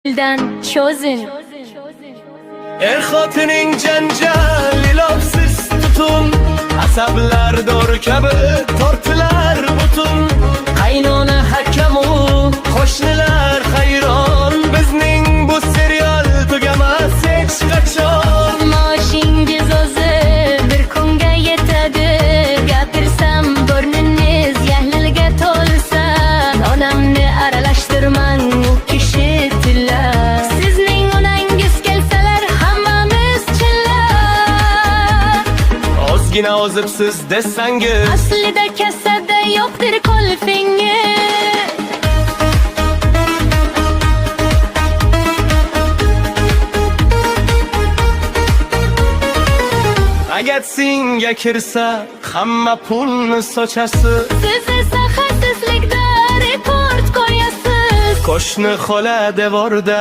Dilden cho'zin. Xotining janjal ilojsiz tutun, asablar dori kabi tortilar butun. Qaynona hakamu qo'shnilar hayron, bizning bu serial tugamas hech qachon. Maoshingiz o'zi bir kunga yetadi, gapirsam burningiz yahlilga to'lsa, onamni aralashtirmang, u kishi tilla. Sizning onangiz kelsalar hammamiz chilla. Ozgina ozibsiz desangiz, Aslida kasada yo'qdir qulfingiz. agar senga kirsa hamma pulni sochasiz. Siz esa xasislikda rekord qo'yasiz. Qo'shni xola devorda